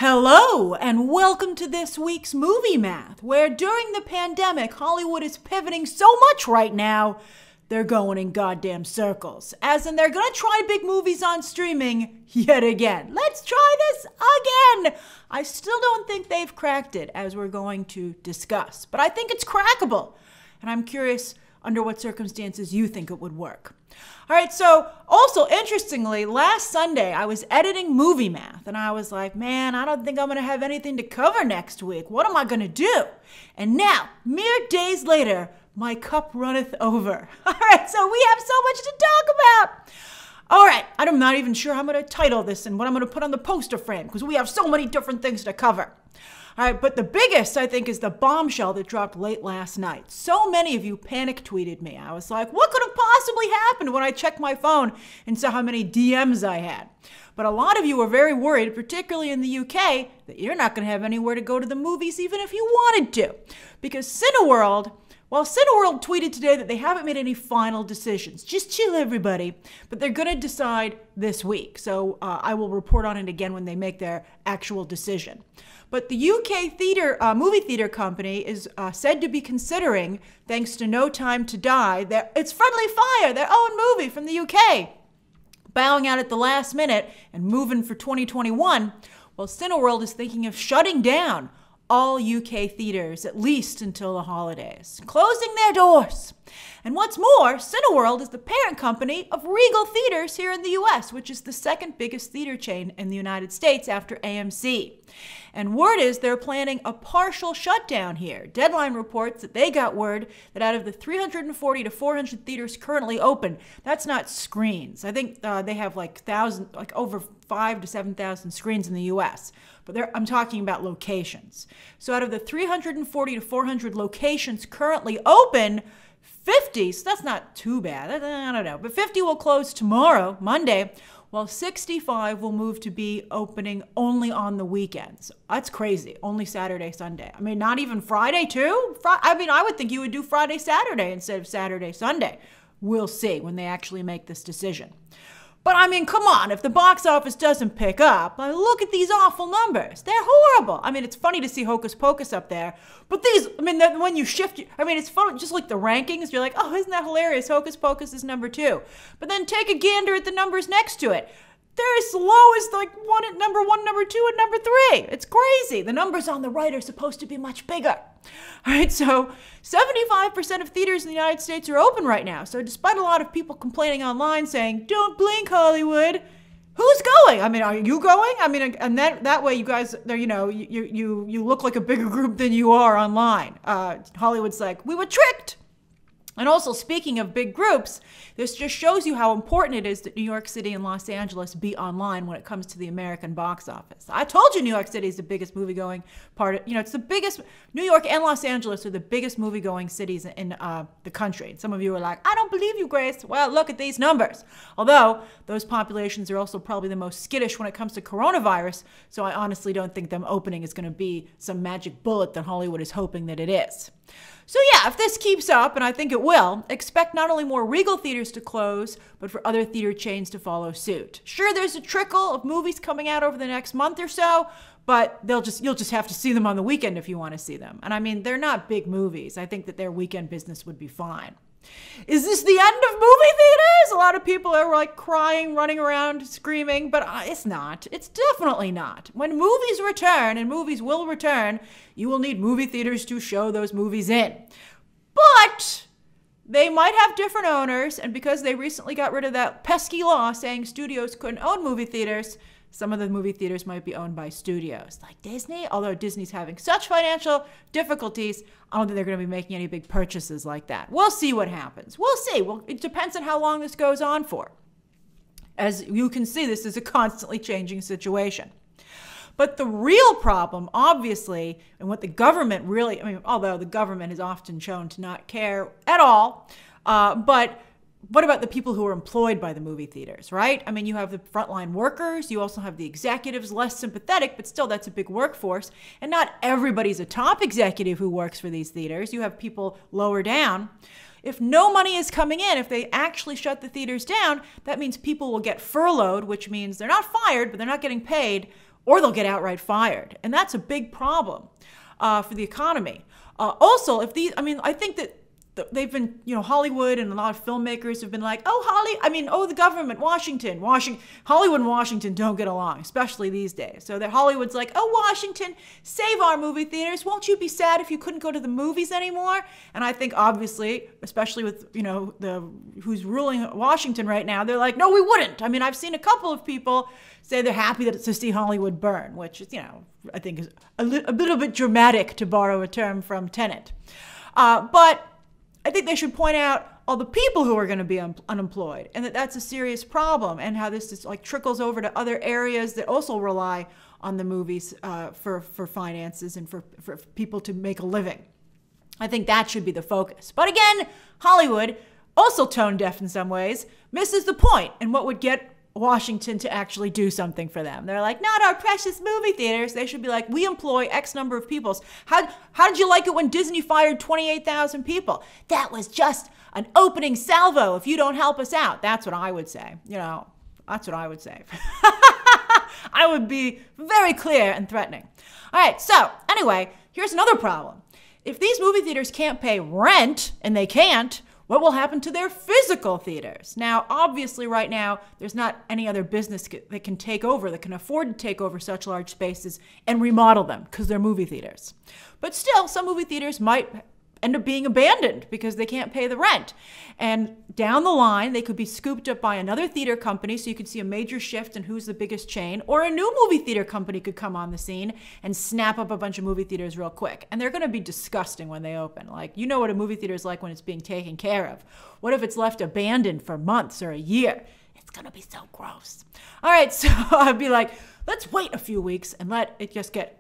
Hello, and welcome to this week's Movie Math, where during the pandemic, Hollywood is pivoting so much right now, they're going in goddamn circles. As in, they're gonna try big movies on streaming yet again. Let's try this again! I still don't think they've cracked it, as we're going to discuss, but I think it's crackable, and I'm curious under what circumstances you think it would work. All right, so also interestingly, last Sunday I was editing Movie Math and I was like, man, I don't think I'm gonna have anything to cover next week. What am I gonna do? And now, mere days later, my cup runneth over. All right, so we have so much to talk about. All right, I'm not even sure how I'm gonna title this and what I'm gonna put on the poster frame because we have so many different things to cover. All right, but the biggest, I think, is the bombshell that dropped late last night. So many of you panic tweeted me. I was like, what could have possibly happened when I checked my phone and saw how many DMs I had? But a lot of you were very worried, particularly in the UK, that you're not going to have anywhere to go to the movies even if you wanted to. Because Cineworld, well, Cineworld tweeted today that they haven't made any final decisions. Just chill, everybody. But they're going to decide this week. So I will report on it again when they make their actual decision. But the UK movie theater company is said to be considering, thanks to No Time to Die, it's Friendly Fire, their own movie from the UK, bowing out at the last minute and moving for 2021. Well, Cineworld is thinking of shutting down all UK theaters, at least until the holidays, closing their doors. And what's more, Cineworld is the parent company of Regal Theaters here in the US, which is the second biggest theater chain in the United States after AMC. And word is they're planning a partial shutdown here. Deadline reports that they got word that out of the 340 to 400 theaters currently open, that's not screens. I think they have like over 5,000 to 7,000 screens in the US. But I'm talking about locations. So out of the 340 to 400 locations currently open, 50, so that's not too bad, I don't know, but 50 will close tomorrow, Monday, while 65 will move to be opening only on the weekends. That's crazy, only Saturday, Sunday. I mean, not even Friday too? I would think you would do Friday, Saturday instead of Saturday, Sunday. We'll see when they actually make this decision. But I mean, come on, if the box office doesn't pick up, look at these awful numbers. They're horrible. I mean, it's funny to see Hocus Pocus up there, but these, when you shift, it's fun, just like the rankings, you're like, oh, isn't that hilarious? Hocus Pocus is number 2. But then take a gander at the numbers next to it. They're as low as like number 1, number 2, and number 3. It's crazy. The numbers on the right are supposed to be much bigger. All right, so 75% of theaters in the United States are open right now. So despite a lot of people complaining online saying, don't blink, Hollywood, who's going? I mean, are you going? I mean, and that way you guys, you look like a bigger group than you are online. Hollywood's like, we were tricked. And also, speaking of big groups, this just shows you how important it is that New York City and Los Angeles be online when it comes to the American box office. I told you New York City is the biggest movie-going part of, it's the biggest, New York and Los Angeles are the biggest movie-going cities in the country. And some of you are like, I don't believe you, Grace. Well, look at these numbers. Although, those populations are also probably the most skittish when it comes to coronavirus, so I honestly don't think them opening is going to be some magic bullet that Hollywood is hoping that it is. So yeah, if this keeps up, and I think it will, expect not only more Regal theaters to close, but for other theater chains to follow suit. Sure, there's a trickle of movies coming out over the next month or so, but you'll just have to see them on the weekend if you want to see them. And I mean, they're not big movies. I think that their weekend business would be fine. Is this the end of movie theaters? A lot of people are like crying, running around, screaming, but it's not. It's definitely not. When movies return, and movies will return, you will need movie theaters to show those movies in. But they might have different owners, and because they recently got rid of that pesky law saying studios couldn't own movie theaters, some of the movie theaters might be owned by studios like Disney, although Disney's having such financial difficulties, I don't think they're going to be making any big purchases like that. We'll see what happens. We'll see. Well, it depends on how long this goes on for. As you can see, this is a constantly changing situation. But the real problem, obviously, and what the government really, although the government is often shown to not care at all, but what about the people who are employed by the movie theaters, right? I mean, you have the frontline workers, you also have the executives, less sympathetic, but still that's a big workforce. And not everybody's a top executive who works for these theaters. You have people lower down. If no money is coming in, if they actually shut the theaters down, that means people will get furloughed, which means they're not fired, but they're not getting paid, or they'll get outright fired. And that's a big problem for the economy. Also, if these, I think that they've been, Hollywood and a lot of filmmakers have been like, the government, Washington, Hollywood and Washington don't get along, especially these days. So that Hollywood's like, oh, Washington, save our movie theaters. Won't you be sad if you couldn't go to the movies anymore? And I think obviously, especially with, who's ruling Washington right now, they're like, no, we wouldn't. I've seen a couple of people say they're happy to see Hollywood burn, which is, I think is a little bit dramatic, to borrow a term from Tenet. But I think they should point out all the people who are going to be unemployed, and that's a serious problem, and how this is trickles over to other areas that also rely on the movies for finances and for people to make a living. I think that should be the focus. But again, Hollywood, also tone deaf in some ways, misses the point and what would get Washington to actually do something for them. They're like, not our precious movie theaters. They should be like, we employ X number of people. How did you like it when Disney fired 28,000 people? That was just an opening salvo if you don't help us out. That's what I would say. That's what I would say. I would be very clear and threatening. All right, so anyway, here's another problem. If these movie theaters can't pay rent, and they can't, what will happen to their physical theaters? Now, obviously right now, there's not any other business that can take over, that can afford to take over such large spaces and remodel them because they're movie theaters. But still, some movie theaters might end up being abandoned because they can't pay the rent. And down the line, they could be scooped up by another theater company, so you could see a major shift in who's the biggest chain, or a new movie theater company could come on the scene and snap up a bunch of movie theaters real quick. And they're going to be disgusting when they open. Like, you know what a movie theater is like when it's being taken care of. What if it's left abandoned for months or a year? It's going to be so gross. All right, so I'd be like, let's wait a few weeks and let it just get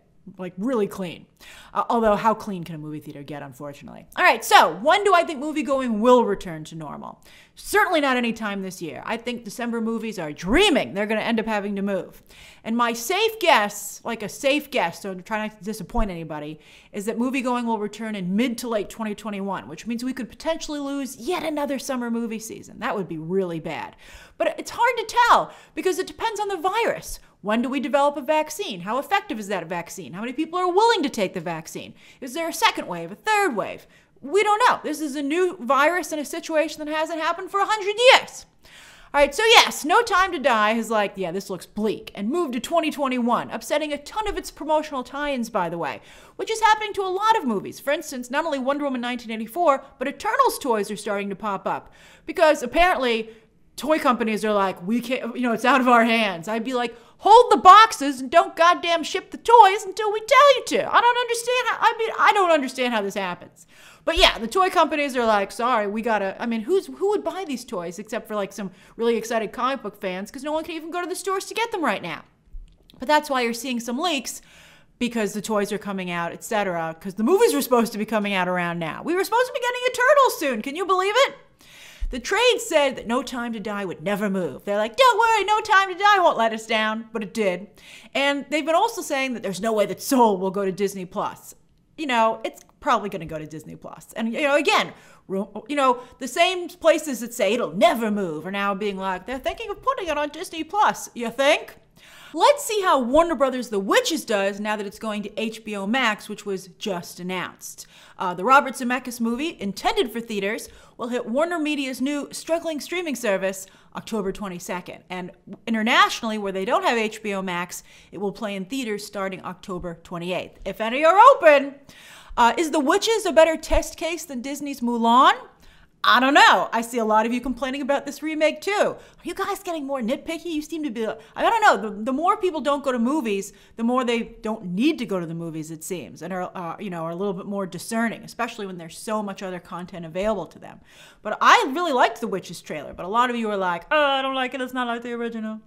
really clean. Although, how clean can a movie theater get, unfortunately? All right, so when do I think moviegoing will return to normal? Certainly not anytime this year. I think December movies are dreaming they're going to end up having to move. And my safe guess, like a safe guess, so I'm trying not to disappoint anybody, is that moviegoing will return in mid to late 2021, which means we could potentially lose yet another summer movie season. That would be really bad. But it's hard to tell because it depends on the virus. When do we develop a vaccine? How effective is that vaccine? How many people are willing to take the vaccine? Is there a second wave, a third wave? We don't know. This is a new virus in a situation that hasn't happened for 100 years. All right, so yes, No Time to Die is like, yeah, this looks bleak, and moved to 2021, upsetting a ton of its promotional tie-ins, by the way, which is happening to a lot of movies. For instance, not only Wonder Woman 1984, but Eternals toys are starting to pop up, because apparently toy companies are like, we can't, it's out of our hands. I'd be like, hold the boxes and don't goddamn ship the toys until we tell you to. I don't understand how this happens. But yeah, the toy companies are like, sorry, we gotta, who would buy these toys except for like some really excited comic book fans, because no one can even go to the stores to get them right now. But that's why you're seeing some leaks, because the toys are coming out, etc., because the movies were supposed to be coming out around now. We were supposed to be getting Eternals soon. Can you believe it? The trade said that No Time to Die would never move. They're like, don't worry, No Time to Die won't let us down, but it did. And they've been also saying that there's no way that Soul will go to Disney+. It's probably going to go to Disney+. And, again, the same places that say it'll never move are now being like, they're thinking of putting it on Disney+. You think? Let's see how Warner Brothers' The Witches does now that it's going to HBO Max, which was just announced. The Robert Zemeckis movie, intended for theaters, will hit Warner Media's new struggling streaming service October 22nd. And internationally, where they don't have HBO Max, it will play in theaters starting October 28th. If any are open. Is The Witches a better test case than Disney's Mulan? I don't know. I see a lot of you complaining about this remake too. Are you guys getting more nitpicky? You seem to be, I don't know. The more people don't go to movies, the more they don't need to go to the movies, it seems, and are a little bit more discerning, especially when there's so much other content available to them. But I really liked the Witches trailer, but a lot of you are like, oh, I don't like it. It's not like the original.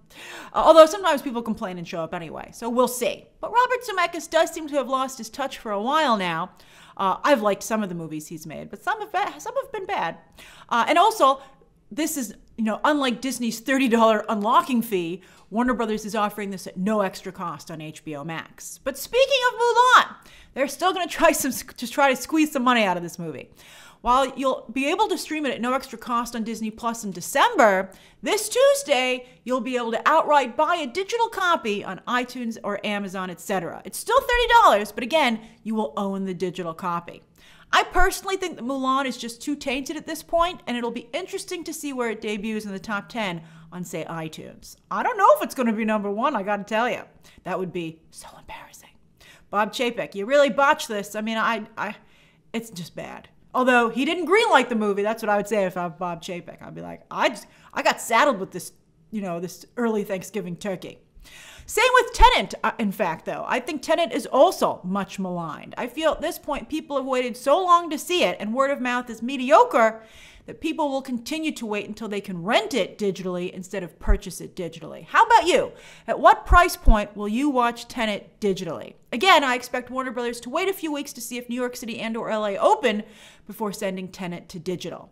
Although sometimes people complain and show up anyway, so we'll see. But Robert Zemeckis does seem to have lost his touch for a while now. I've liked some of the movies he's made, but some have been bad. And also, this is, unlike Disney's $30 unlocking fee, Warner Brothers is offering this at no extra cost on HBO Max. But speaking of Mulan, they're still going to try to squeeze some money out of this movie. While you'll be able to stream it at no extra cost on Disney Plus in December, this Tuesday, you'll be able to outright buy a digital copy on iTunes or Amazon, etc. It's still $30, but again, you will own the digital copy. I personally think that Mulan is just too tainted at this point, and it'll be interesting to see where it debuts in the top 10 on, say, iTunes. I don't know if it's going to be number 1, I got to tell you. That would be so embarrassing. Bob Chapek, you really botched this. I mean, it's just bad. Although he didn't greenlight the movie, that's what I would say if I'm Bob Chapek. I'd be like, I got saddled with this, this early Thanksgiving turkey. Same with Tenet, in fact, though. I think Tenet is also much maligned. I feel at this point people have waited so long to see it, and word of mouth is mediocre, that people will continue to wait until they can rent it digitally instead of purchase it digitally. How about you? At what price point will you watch Tenet digitally? Again, I expect Warner Brothers to wait a few weeks to see if New York City and or LA open before sending Tenet to digital.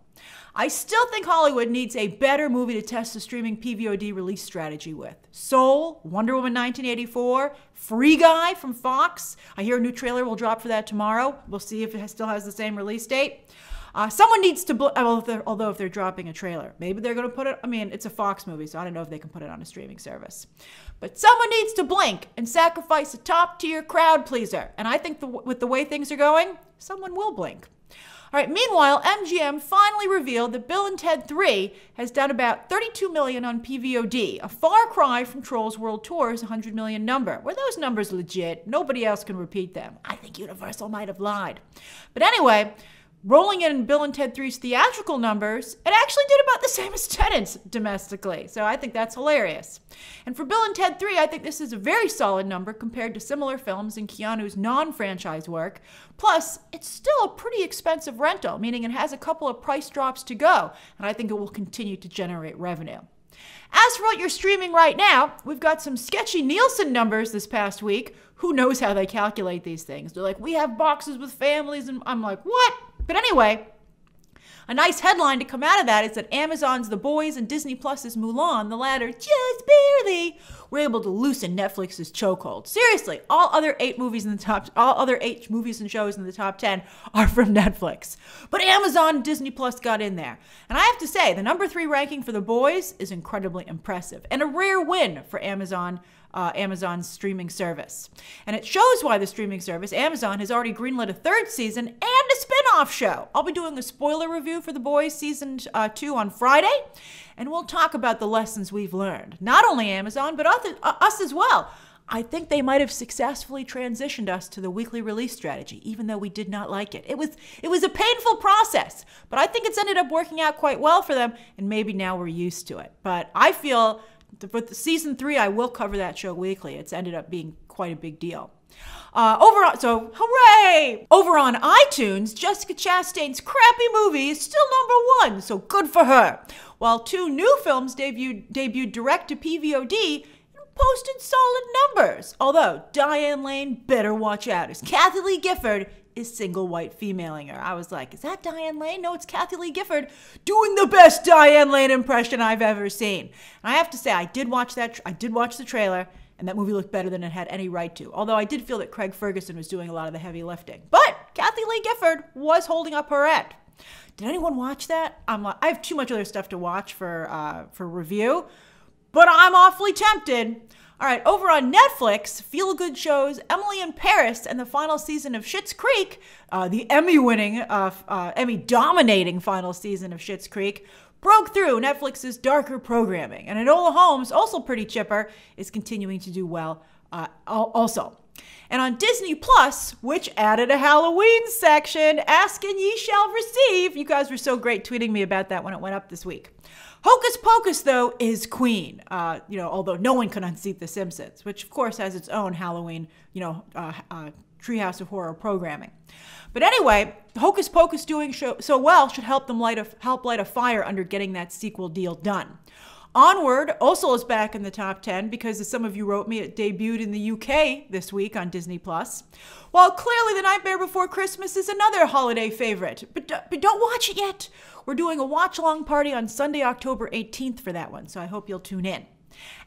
I still think Hollywood needs a better movie to test the streaming PVOD release strategy with. Soul, Wonder Woman 1984, Free Guy from Fox. I hear a new trailer will drop for that tomorrow. We'll see if it still has the same release date. Someone needs to, although if they're dropping a trailer, maybe they're going to put it, it's a Fox movie, so I don't know if they can put it on a streaming service. But someone needs to blink and sacrifice a top-tier crowd pleaser. And I think with the way things are going, someone will blink. All right, meanwhile, MGM finally revealed that Bill and Ted 3 has done about $32 million on PVOD, a far cry from Trolls World Tour's $100 million number. Were those numbers legit? Nobody else can repeat them. I think Universal might have lied. But anyway, rolling in Bill and Ted 3's theatrical numbers, it actually did about the same as Tenet's domestically. So I think that's hilarious. And for Bill and Ted 3, I think this is a very solid number compared to similar films in Keanu's non-franchise work. Plus, it's still a pretty expensive rental, meaning it has a couple of price drops to go, and I think it will continue to generate revenue. As for what you're streaming right now, we've got some sketchy Nielsen numbers this past week. Who knows how they calculate these things? They're like, we have boxes with families, and I'm like, what? But anyway, a nice headline to come out of that is that Amazon's The Boys and Disney Plus's Mulan, the latter just barely, were able to loosen Netflix's chokehold. Seriously, all other 8 movies and shows in the top 10 are from Netflix. But Amazon and Disney Plus got in there. And I have to say, the number 3 ranking for The Boys is incredibly impressive and a rare win for Amazon's streaming service. And it shows why the streaming service, Amazon, has already greenlit a 3rd season and a spin-off show. I'll be doing a spoiler review for The Boys Season 2 on Friday, and we'll talk about the lessons we've learned. Not only Amazon, but us as well. I think they might have successfully transitioned us to the weekly release strategy, even though we did not like it. It was a painful process, but I think it's ended up working out quite well for them, and maybe now we're used to it. But I feel with the season 3, I will cover that show weekly. It's ended up being quite a big deal. So hooray! Over on iTunes, Jessica Chastain's crappy movie is still number 1, so good for her. While 2 new films debuted direct to PVOD and posted solid numbers. Although Diane Lane better watch out, as Kathy Lee Gifford is single white femaling her. I was like, is that Diane Lane? No, it's Kathy Lee Gifford doing the best Diane Lane impression I've ever seen. And I have to say, I did watch the trailer, and that movie looked better than it had any right to. Although I did feel that Craig Ferguson was doing a lot of the heavy lifting. But Kathy Lee Gifford was holding up her end. Did anyone watch that? I have too much other stuff to watch for review, but I'm awfully tempted. All right, over on Netflix, feel-good shows Emily in Paris and the final season of Schitt's Creek, the Emmy-dominating final season of Schitt's Creek, broke through Netflix's darker programming. And Enola Holmes, also pretty chipper, is continuing to do well also. And on Disney Plus, which added a Halloween section, Ask and Ye Shall Receive. You guys were so great tweeting me about that when it went up this week. Hocus Pocus, though, is queen, although no one can unseat The Simpsons, which, of course, has its own Halloween, Treehouse of Horror programming. But anyway, Hocus Pocus doing so well should help light a fire under getting that sequel deal done. Onward also is back in the top 10 because, as some of you wrote me, it debuted in the UK this week on Disney+. While clearly The Nightmare Before Christmas is another holiday favorite, but don't watch it yet. We're doing a watch-along party on Sunday, October 18th for that one, so I hope you'll tune in.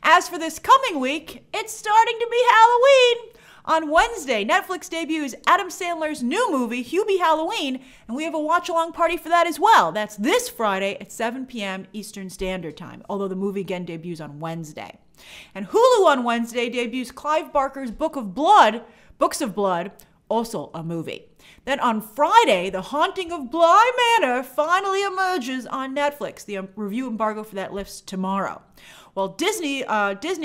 As for this coming week, it's starting to be Halloween. On Wednesday, Netflix debuts Adam Sandler's new movie, Hubie Halloween, and we have a watch-along party for that as well. That's this Friday at 7 p.m. Eastern Standard Time, although the movie again debuts on Wednesday. And Hulu on Wednesday debuts Clive Barker's Books of Blood, also a movie. Then on Friday, The Haunting of Bly Manor finally emerges on Netflix. The review embargo for that lifts tomorrow. While Disney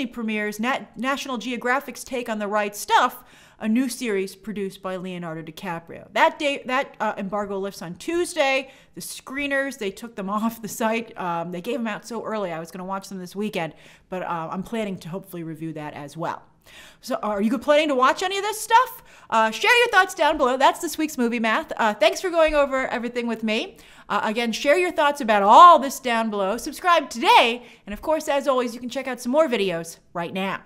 premieres National Geographic's take on The Right Stuff, a new series produced by Leonardo DiCaprio. That embargo lifts on Tuesday. The screeners, they took them off the site. They gave them out so early. I was going to watch them this weekend, but I'm planning to hopefully review that as well. So are you planning to watch any of this stuff? Share your thoughts down below. That's this week's Movie Math. Thanks for going over everything with me. Again, share your thoughts about all this down below. Subscribe today. And of course, as always, you can check out some more videos right now.